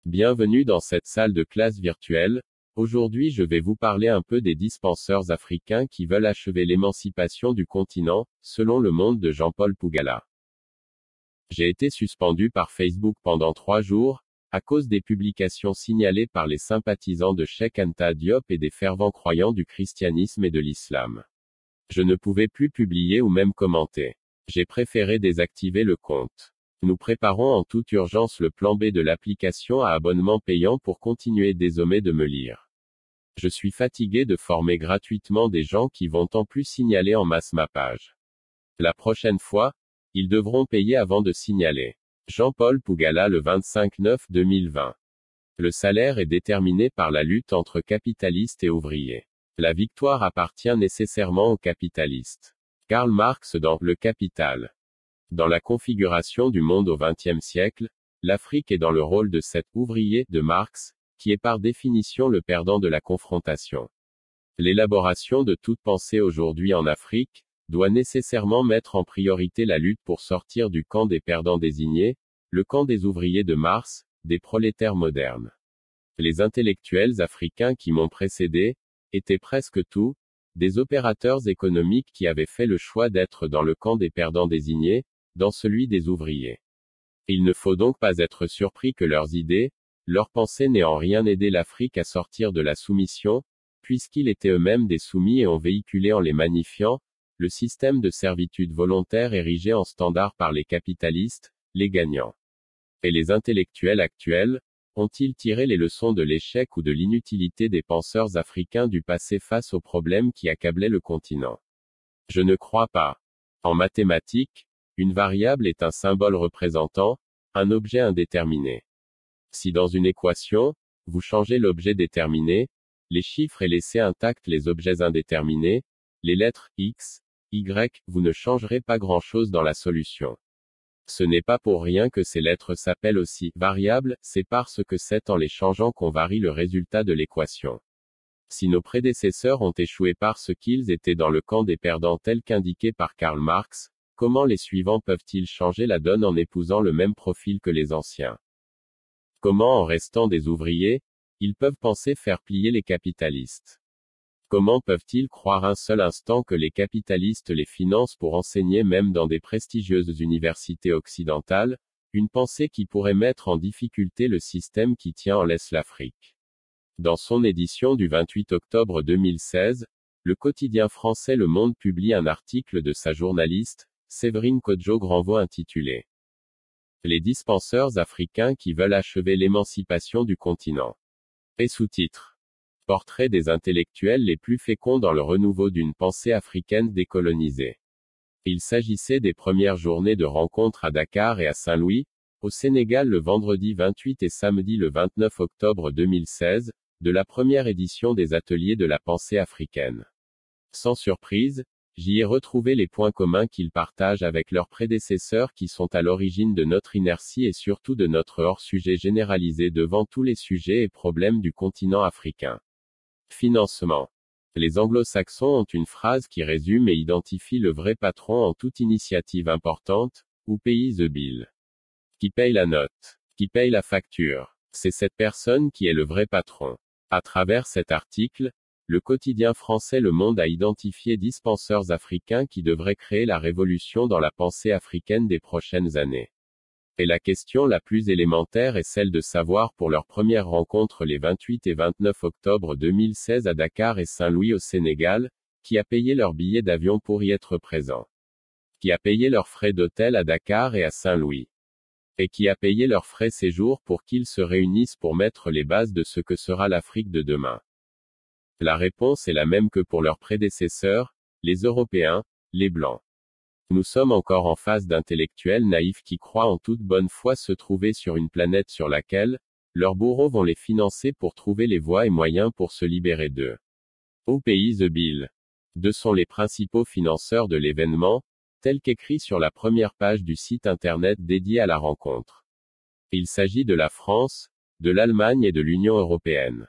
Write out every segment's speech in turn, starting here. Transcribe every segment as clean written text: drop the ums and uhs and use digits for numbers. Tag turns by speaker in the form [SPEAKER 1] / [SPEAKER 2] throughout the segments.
[SPEAKER 1] Bienvenue dans cette salle de classe virtuelle. Aujourd'hui je vais vous parler un peu des dispenseurs africains qui veulent achever l'émancipation du continent, selon Le Monde de Jean-Paul Pougala. J'ai été suspendu par Facebook pendant 3 jours, à cause des publications signalées par les sympathisants de Cheikh Anta Diop et des fervents croyants du christianisme et de l'islam. Je ne pouvais plus publier ou même commenter. J'ai préféré désactiver le compte. Nous préparons en toute urgence le plan B de l'application à abonnement payant pour continuer désormais de me lire. Je suis fatigué de former gratuitement des gens qui vont en plus signaler en masse ma page. La prochaine fois, ils devront payer avant de signaler. Jean-Paul Pougala le 25/9/2020. Le salaire est déterminé par la lutte entre capitalistes et ouvriers. La victoire appartient nécessairement aux capitalistes. Karl Marx dans Le Capital. Dans la configuration du monde au XXe siècle, l'Afrique est dans le rôle de cet ouvrier de Marx, qui est par définition le perdant de la confrontation. L'élaboration de toute pensée aujourd'hui en Afrique doit nécessairement mettre en priorité la lutte pour sortir du camp des perdants désignés, le camp des ouvriers de Marx, des prolétaires modernes. Les intellectuels africains qui m'ont précédé étaient presque tous des opérateurs économiques qui avaient fait le choix d'être dans le camp des perdants désignés, dans celui des ouvriers. Il ne faut donc pas être surpris que leurs idées, leurs pensées n'aient en rien aidé l'Afrique à sortir de la soumission, puisqu'ils étaient eux-mêmes des soumis et ont véhiculé en les magnifiant, le système de servitude volontaire érigé en standard par les capitalistes, les gagnants. Et les intellectuels actuels, ont-ils tiré les leçons de l'échec ou de l'inutilité des penseurs africains du passé face aux problèmes qui accablaient le continent? Je ne crois pas. En mathématiques, une variable est un symbole représentant un objet indéterminé. Si dans une équation, vous changez l'objet déterminé, les chiffres et laissez intacts les objets indéterminés, les lettres X, Y, vous ne changerez pas grand-chose dans la solution. Ce n'est pas pour rien que ces lettres s'appellent aussi variables, c'est parce que c'est en les changeant qu'on varie le résultat de l'équation. Si nos prédécesseurs ont échoué parce qu'ils étaient dans le camp des perdants tel qu'indiqué par Karl Marx, comment les suivants peuvent-ils changer la donne en épousant le même profil que les anciens? Comment en restant des ouvriers, ils peuvent penser faire plier les capitalistes? Comment peuvent-ils croire un seul instant que les capitalistes les financent pour enseigner même dans des prestigieuses universités occidentales, une pensée qui pourrait mettre en difficulté le système qui tient en laisse l'Afrique? Dans son édition du 28 octobre 2016, le quotidien français Le Monde publie un article de sa journaliste, Séverine Kodjo-Granvaux intitulé « Les dispenseurs africains qui veulent achever l'émancipation du continent ». Et sous-titre « Portrait des intellectuels les plus féconds dans le renouveau d'une pensée africaine décolonisée ». Il s'agissait des premières journées de rencontres à Dakar et à Saint-Louis, au Sénégal le vendredi 28 et samedi le 29 octobre 2016, de la première édition des ateliers de la pensée africaine. Sans surprise, j'y ai retrouvé les points communs qu'ils partagent avec leurs prédécesseurs qui sont à l'origine de notre inertie et surtout de notre hors-sujet généralisé devant tous les sujets et problèmes du continent africain. Financement. Les anglo-saxons ont une phrase qui résume et identifie le vrai patron en toute initiative importante, ou pays the bill. Qui paye la note? Qui paye la facture? C'est cette personne qui est le vrai patron. À travers cet article, le quotidien français Le Monde a identifié dispenseurs africains qui devraient créer la révolution dans la pensée africaine des prochaines années. Et la question la plus élémentaire est celle de savoir pour leur première rencontre les 28 et 29 octobre 2016 à Dakar et Saint-Louis au Sénégal, qui a payé leur billet d'avion pour y être présent? Qui a payé leurs frais d'hôtel à Dakar et à Saint-Louis? Et qui a payé leurs frais séjour pour qu'ils se réunissent pour mettre les bases de ce que sera l'Afrique de demain? La réponse est la même que pour leurs prédécesseurs, les Européens, les Blancs. Nous sommes encore en face d'intellectuels naïfs qui croient en toute bonne foi se trouver sur une planète sur laquelle, leurs bourreaux vont les financer pour trouver les voies et moyens pour se libérer d'eux. Au pays the bill. Deux sont les principaux financeurs de l'événement, tel qu'écrit sur la première page du site internet dédié à la rencontre. Il s'agit de la France, de l'Allemagne et de l'Union européenne.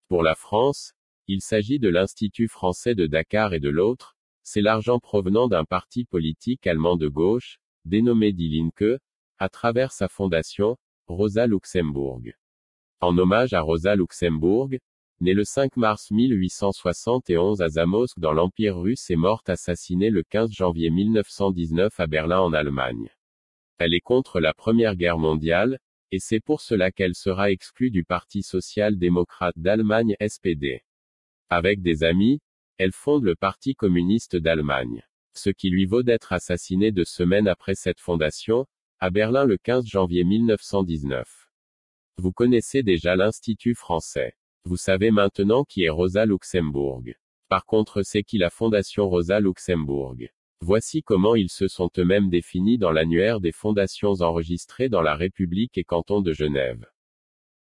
[SPEAKER 1] Pour la France, il s'agit de l'Institut français de Dakar et de l'autre, c'est l'argent provenant d'un parti politique allemand de gauche, dénommé Die Linke, à travers sa fondation, Rosa Luxembourg. En hommage à Rosa Luxemburg, née le 5 mars 1871 à Zamość dans l'Empire russe et morte assassinée le 15 janvier 1919 à Berlin en Allemagne. Elle est contre la Première Guerre mondiale, et c'est pour cela qu'elle sera exclue du Parti social-démocrate d'Allemagne SPD. Avec des amis, elle fonde le Parti communiste d'Allemagne. Ce qui lui vaut d'être assassinée 2 semaines après cette fondation, à Berlin le 15 janvier 1919. Vous connaissez déjà l'Institut français. Vous savez maintenant qui est Rosa Luxemburg. Par contre, c'est qui la Fondation Rosa Luxemburg? Voici comment ils se sont eux-mêmes définis dans l'annuaire des fondations enregistrées dans la République et canton de Genève.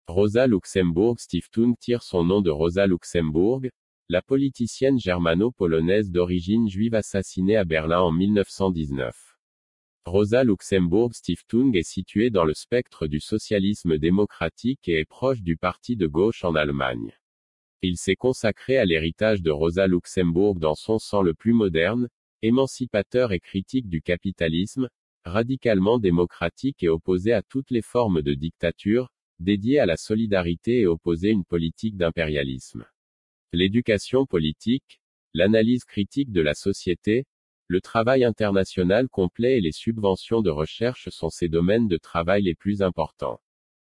[SPEAKER 1] Rosa Luxemburg Stiftung tire son nom de Rosa Luxemburg, la politicienne germano-polonaise d'origine juive assassinée à Berlin en 1919. Rosa Luxemburg Stiftung est située dans le spectre du socialisme démocratique et est proche du parti de gauche en Allemagne. Il s'est consacré à l'héritage de Rosa Luxemburg dans son sang le plus moderne, émancipateur et critique du capitalisme, radicalement démocratique et opposé à toutes les formes de dictature, dédié à la solidarité et opposé à une politique d'impérialisme. L'éducation politique, l'analyse critique de la société, le travail international complet et les subventions de recherche sont ses domaines de travail les plus importants.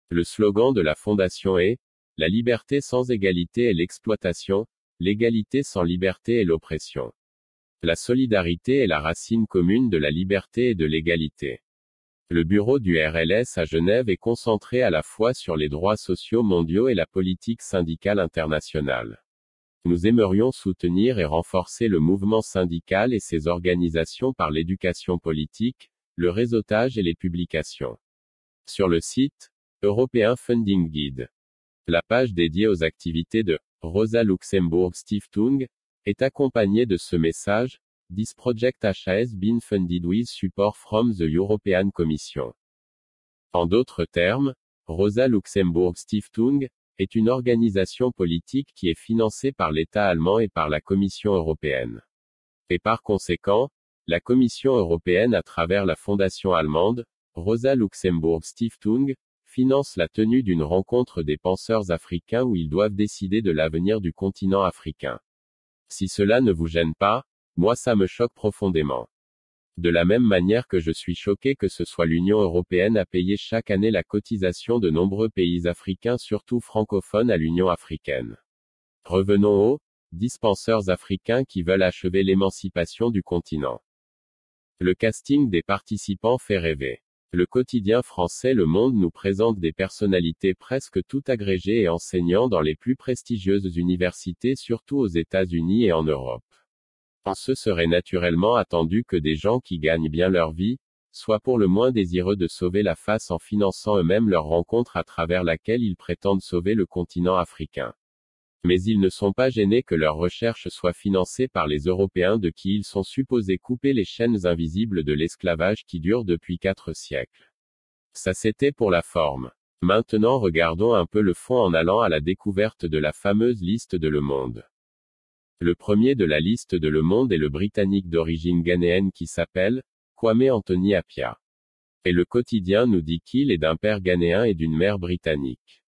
[SPEAKER 1] Le slogan de la Fondation est « La liberté sans égalité est l'exploitation, l'égalité sans liberté est l'oppression. La solidarité est la racine commune de la liberté et de l'égalité. » Le bureau du RLS à Genève est concentré à la fois sur les droits sociaux mondiaux et la politique syndicale internationale. Nous aimerions soutenir et renforcer le mouvement syndical et ses organisations par l'éducation politique, le réseautage et les publications. Sur le site European Funding Guide, la page dédiée aux activités de Rosa Luxemburg Stiftung est accompagnée de ce message: This project has been funded with support from the European Commission. En d'autres termes, Rosa Luxemburg Stiftung est une organisation politique qui est financée par l'État allemand et par la Commission européenne. Et par conséquent, la Commission européenne à travers la fondation allemande, Rosa Luxemburg Stiftung, finance la tenue d'une rencontre des penseurs africains où ils doivent décider de l'avenir du continent africain. Si cela ne vous gêne pas, moi ça me choque profondément. De la même manière que je suis choqué que ce soit l'Union européenne à payer chaque année la cotisation de nombreux pays africains surtout francophones à l'Union africaine. Revenons aux dispenseurs africains qui veulent achever l'émancipation du continent. Le casting des participants fait rêver. Le quotidien français Le Monde nous présente des personnalités presque toutes agrégées et enseignant dans les plus prestigieuses universités surtout aux États-Unis et en Europe. Ce serait naturellement attendu que des gens qui gagnent bien leur vie, soient pour le moins désireux de sauver la face en finançant eux-mêmes leur rencontre à travers laquelle ils prétendent sauver le continent africain. Mais ils ne sont pas gênés que leurs recherches soient financées par les Européens de qui ils sont supposés couper les chaînes invisibles de l'esclavage qui dure depuis 4 siècles. Ça c'était pour la forme. Maintenant regardons un peu le fond en allant à la découverte de la fameuse liste de Le Monde. Le premier de la liste de Le Monde est le Britannique d'origine ghanéenne qui s'appelle Kwame Anthony Appiah. Et le quotidien nous dit qu'il est d'un père ghanéen et d'une mère britannique.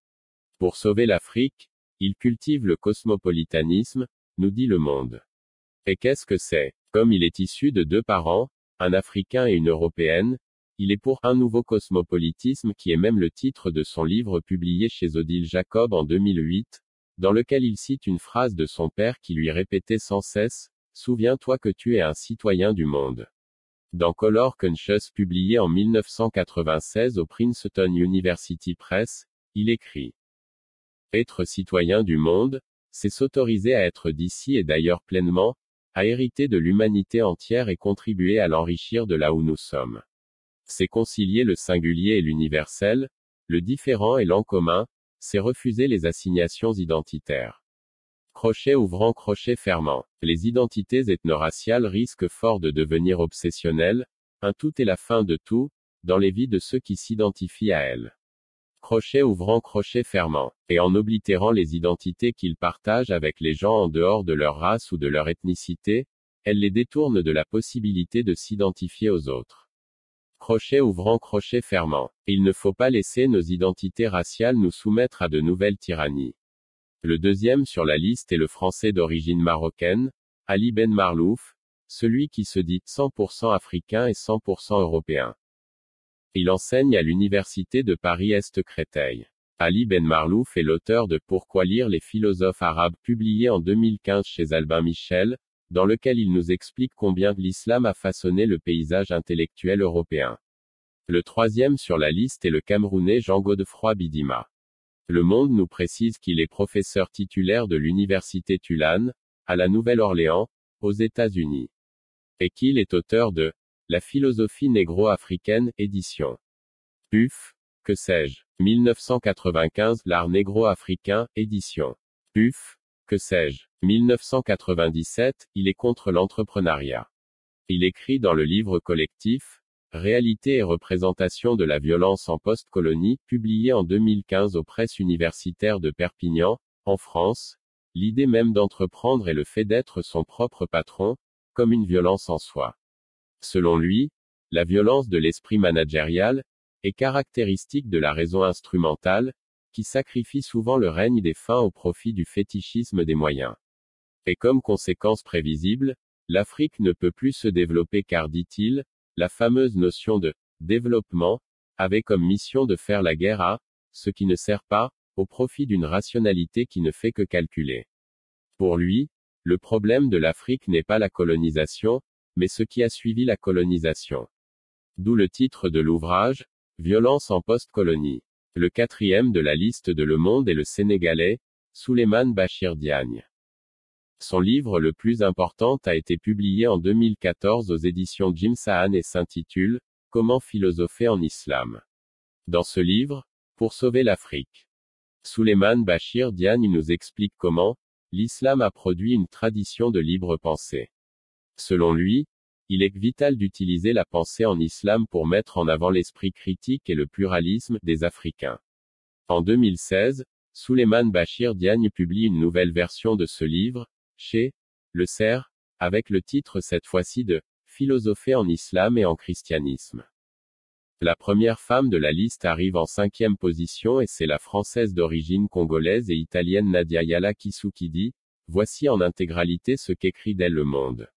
[SPEAKER 1] Pour sauver l'Afrique, il cultive le cosmopolitanisme, nous dit Le Monde. Et qu'est-ce que c'est? Comme il est issu de 2 parents, un Africain et une Européenne, il est pour un nouveau cosmopolitisme qui est même le titre de son livre publié chez Odile Jacob en 2008, dans lequel il cite une phrase de son père qui lui répétait sans cesse, « Souviens-toi que tu es un citoyen du monde ». Dans Color Conscious publié en 1996 au Princeton University Press, il écrit « Être citoyen du monde, c'est s'autoriser à être d'ici et d'ailleurs pleinement, à hériter de l'humanité entière et contribuer à l'enrichir de là où nous sommes. C'est concilier le singulier et l'universel, le différent et l'en commun, c'est refuser les assignations identitaires. » Crochet ouvrant, crochet fermant. Les identités ethno-raciales risquent fort de devenir obsessionnelles, un tout est la fin de tout, dans les vies de ceux qui s'identifient à elles. Crochet ouvrant, crochet fermant. Et en oblitérant les identités qu'ils partagent avec les gens en dehors de leur race ou de leur ethnicité, elles les détournent de la possibilité de s'identifier aux autres. Crochet ouvrant, crochet fermant. Il ne faut pas laisser nos identités raciales nous soumettre à de nouvelles tyrannies. Le deuxième sur la liste est le français d'origine marocaine, Ali Ben Marlouf, celui qui se dit 100% africain et 100% européen. Il enseigne à l'université de Paris-Est-Créteil. Ali Ben Marlouf est l'auteur de Pourquoi lire les philosophes arabes publié en 2015 chez Albin Michel, dans lequel il nous explique combien l'islam a façonné le paysage intellectuel européen. Le troisième sur la liste est le Camerounais Jean Godefroy Bidima. Le Monde nous précise qu'il est professeur titulaire de l'université Tulane, à la Nouvelle-Orléans, aux États-Unis. Et qu'il est auteur de La philosophie négro-africaine, édition PUF, que sais-je, 1995, L'art négro-africain, édition PUF, que sais-je, 1997, il est contre l'entrepreneuriat. Il écrit dans le livre collectif, Réalité et représentation de la violence en post-colonie, publié en 2015 aux presses universitaires de Perpignan, en France, l'idée même d'entreprendre et le fait d'être son propre patron, comme une violence en soi. Selon lui, la violence de l'esprit managérial est caractéristique de la raison instrumentale, qui sacrifie souvent le règne des fins au profit du fétichisme des moyens. Et comme conséquence prévisible, l'Afrique ne peut plus se développer car, dit-il, la fameuse notion de développement avait comme mission de faire la guerre à ce qui ne sert pas, au profit d'une rationalité qui ne fait que calculer. Pour lui, le problème de l'Afrique n'est pas la colonisation, mais ce qui a suivi la colonisation. D'où le titre de l'ouvrage, Violence en post-colonie. Le quatrième de la liste de Le Monde est le Sénégalais, Souleymane Bachir Diagne. Son livre le plus important a été publié en 2014 aux éditions Jim Sahan et s'intitule « Comment philosopher en islam ». Dans ce livre, pour sauver l'Afrique, Souleymane Bachir Diagne nous explique comment l'islam a produit une tradition de libre pensée. Selon lui, il est vital d'utiliser la pensée en islam pour mettre en avant l'esprit critique et le pluralisme des Africains. En 2016, Souleymane Bachir Diagne publie une nouvelle version de ce livre, chez Le Cerf, avec le titre cette fois-ci de Philosopher en islam et en christianisme. La première femme de la liste arrive en 5e position et c'est la française d'origine congolaise et italienne Nadia Yala Kissou qui dit « Voici en intégralité ce qu'écrit d'elle Le Monde ».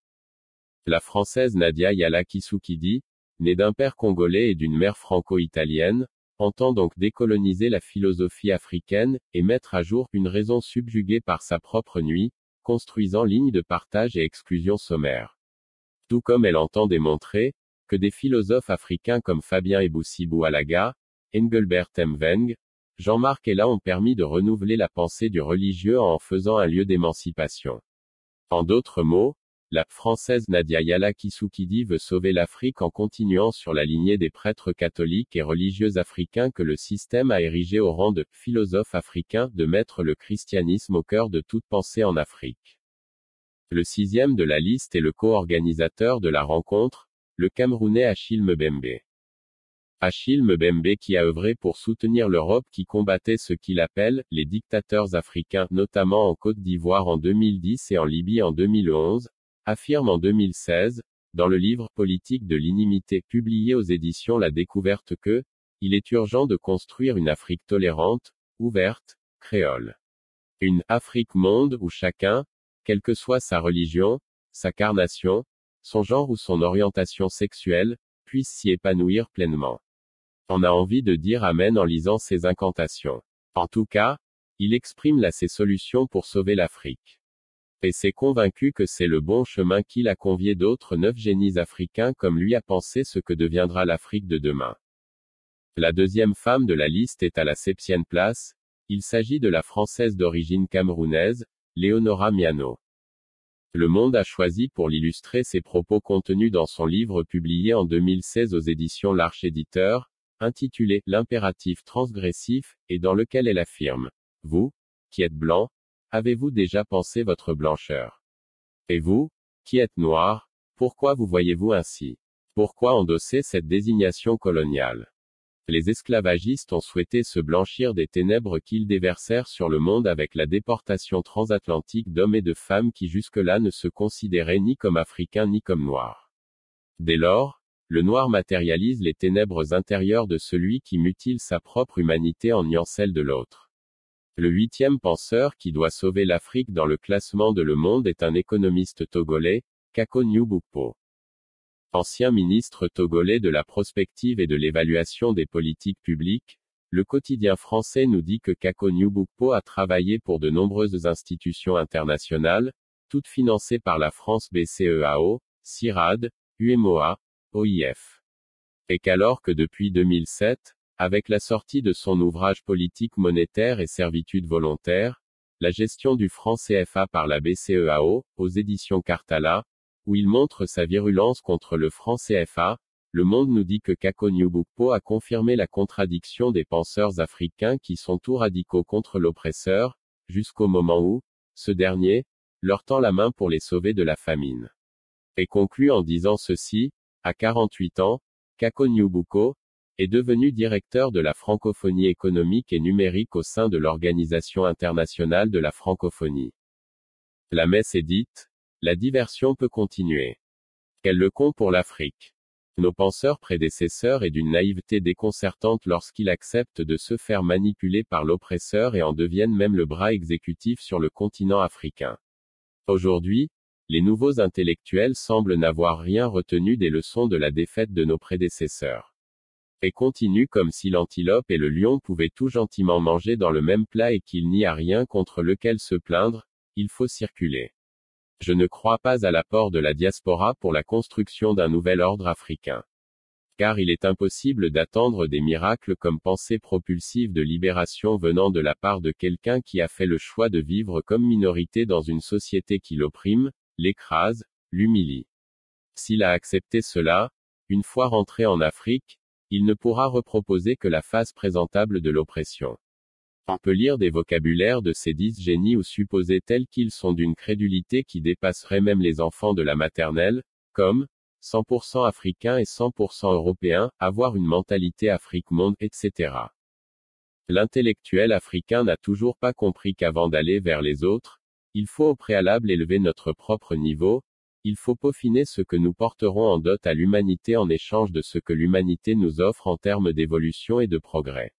[SPEAKER 1] La française Nadia Yala Kissou qui dit « Née d'un père congolais et d'une mère franco-italienne, entend donc décoloniser la philosophie africaine, et mettre à jour une raison subjuguée par sa propre nuit, construisant ligne de partage et exclusion sommaire. Tout comme elle entend démontrer que des philosophes africains comme Fabien Ebousi-Boualaga, Engelbert Mveng, Jean-Marc Ella ont permis de renouveler la pensée du religieux en faisant un lieu d'émancipation. En d'autres mots, la française Nadia Yala Kissou qui dit veut sauver l'Afrique en continuant sur la lignée des prêtres catholiques et religieux africains que le système a érigé au rang de philosophes africains, de mettre le christianisme au cœur de toute pensée en Afrique. Le 6e de la liste est le co-organisateur de la rencontre, le Camerounais Achille Mbembe. Achille Mbembe qui a œuvré pour soutenir l'Europe qui combattait ce qu'il appelle les dictateurs africains, notamment en Côte d'Ivoire en 2010 et en Libye en 2011, affirme en 2016, dans le livre Politique de l'inimité, publié aux éditions La Découverte que, il est urgent de construire une Afrique tolérante, ouverte, créole. Une Afrique-monde où chacun, quelle que soit sa religion, sa carnation, son genre ou son orientation sexuelle, puisse s'y épanouir pleinement. On a envie de dire Amen en lisant ces incantations. En tout cas, il exprime là ses solutions pour sauver l'Afrique. Et s'est convaincu que c'est le bon chemin qu'il a convié d'autres 9 génies africains comme lui à penser ce que deviendra l'Afrique de demain. La deuxième femme de la liste est à la 7e place, il s'agit de la française d'origine camerounaise, Léonora Miano. Le Monde a choisi pour l'illustrer ses propos contenus dans son livre publié en 2016 aux éditions L'Arche Éditeur, intitulé L'impératif transgressif, et dans lequel elle affirme « Vous, qui êtes blanc, avez-vous déjà pensé votre blancheur? Et vous, qui êtes noir, pourquoi vous voyez-vous ainsi? Pourquoi endosser cette désignation coloniale? Les esclavagistes ont souhaité se blanchir des ténèbres qu'ils déversèrent sur le monde avec la déportation transatlantique d'hommes et de femmes qui jusque-là ne se considéraient ni comme africains ni comme noirs. Dès lors, le noir matérialise les ténèbres intérieures de celui qui mutile sa propre humanité en niant celle de l'autre. Le 8e penseur qui doit sauver l'Afrique dans le classement de Le Monde est un économiste togolais, Kako Nyubukpo. Ancien ministre togolais de la prospective et de l'évaluation des politiques publiques, le quotidien français nous dit que Kako Nyubukpo a travaillé pour de nombreuses institutions internationales, toutes financées par la France BCEAO, CIRAD, UMOA, OIF. Et qu'alors que depuis 2007, avec la sortie de son ouvrage Politique monétaire et servitude volontaire, la gestion du franc CFA par la BCEAO, aux éditions Cartala, où il montre sa virulence contre le franc CFA, Le Monde nous dit que Kako Nyubukpo a confirmé la contradiction des penseurs africains qui sont tout radicaux contre l'oppresseur, jusqu'au moment où, ce dernier, leur tend la main pour les sauver de la famine. Et conclut en disant ceci, à 48 ans, Kako Nyubukpo est devenu directeur de la francophonie économique et numérique au sein de l'Organisation internationale de la francophonie. La messe est dite, la diversion peut continuer. Quel leçon pour l'Afrique. Nos penseurs prédécesseurs est d'une naïveté déconcertante lorsqu'ils acceptent de se faire manipuler par l'oppresseur et en deviennent même le bras exécutif sur le continent africain. Aujourd'hui, les nouveaux intellectuels semblent n'avoir rien retenu des leçons de la défaite de nos prédécesseurs. Et continuent comme si l'antilope et le lion pouvaient tout gentiment manger dans le même plat et qu'il n'y a rien contre lequel se plaindre, il faut circuler. Je ne crois pas à l'apport de la diaspora pour la construction d'un nouvel ordre africain. Car il est impossible d'attendre des miracles comme pensée propulsive de libération venant de la part de quelqu'un qui a fait le choix de vivre comme minorité dans une société qui l'opprime, l'écrase, l'humilie. S'il a accepté cela, une fois rentré en Afrique, il ne pourra reproposer que la face présentable de l'oppression. On peut lire des vocabulaires de ces 10 génies ou supposer tels qu'ils sont d'une crédulité qui dépasserait même les enfants de la maternelle, comme 100% africain et 100% européen, avoir une mentalité Afrique-monde, etc. L'intellectuel africain n'a toujours pas compris qu'avant d'aller vers les autres, il faut au préalable élever notre propre niveau, il faut peaufiner ce que nous porterons en dot à l'humanité en échange de ce que l'humanité nous offre en termes d'évolution et de progrès.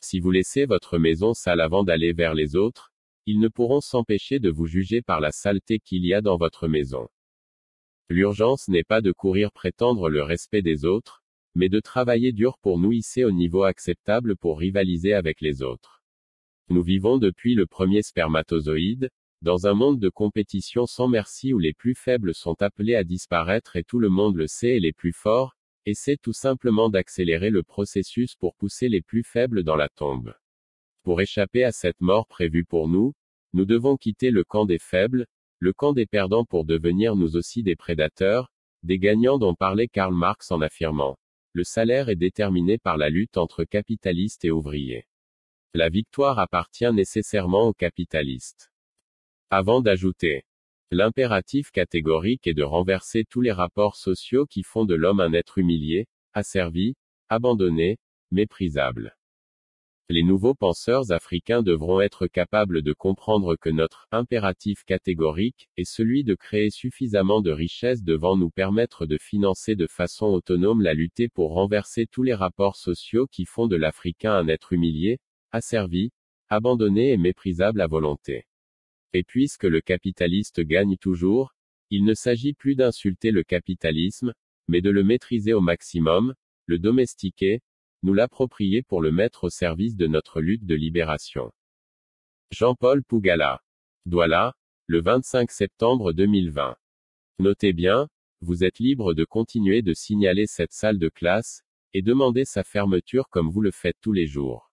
[SPEAKER 1] Si vous laissez votre maison sale avant d'aller vers les autres, ils ne pourront s'empêcher de vous juger par la saleté qu'il y a dans votre maison. L'urgence n'est pas de courir prétendre le respect des autres, mais de travailler dur pour nous hisser au niveau acceptable pour rivaliser avec les autres. Nous vivons depuis le premier spermatozoïde, dans un monde de compétition sans merci où les plus faibles sont appelés à disparaître et tout le monde le sait et les plus forts, essaient tout simplement d'accélérer le processus pour pousser les plus faibles dans la tombe. Pour échapper à cette mort prévue pour nous, nous devons quitter le camp des faibles, le camp des perdants pour devenir nous aussi des prédateurs, des gagnants dont parlait Karl Marx en affirmant « Le salaire est déterminé par la lutte entre capitalistes et ouvriers. La victoire appartient nécessairement aux capitalistes. » Avant d'ajouter l'impératif catégorique est de renverser tous les rapports sociaux qui font de l'homme un être humilié, asservi, abandonné, méprisable. Les nouveaux penseurs africains devront être capables de comprendre que notre impératif catégorique est celui de créer suffisamment de richesses devant nous permettre de financer de façon autonome la lutte pour renverser tous les rapports sociaux qui font de l'Africain un être humilié, asservi, abandonné et méprisable à volonté. Et puisque le capitaliste gagne toujours, il ne s'agit plus d'insulter le capitalisme, mais de le maîtriser au maximum, le domestiquer, nous l'approprier pour le mettre au service de notre lutte de libération. Jean-Paul Pugala. Douala, le 25 septembre 2020. Notez bien, vous êtes libre de continuer de signaler cette salle de classe, et demander sa fermeture comme vous le faites tous les jours.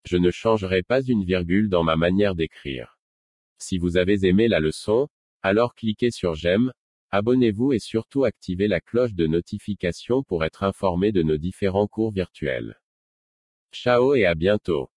[SPEAKER 1] Je ne changerai pas une virgule dans ma manière d'écrire. Si vous avez aimé la leçon, alors cliquez sur j'aime, abonnez-vous et surtout activez la cloche de notification pour être informé de nos différents cours virtuels. Ciao et à bientôt.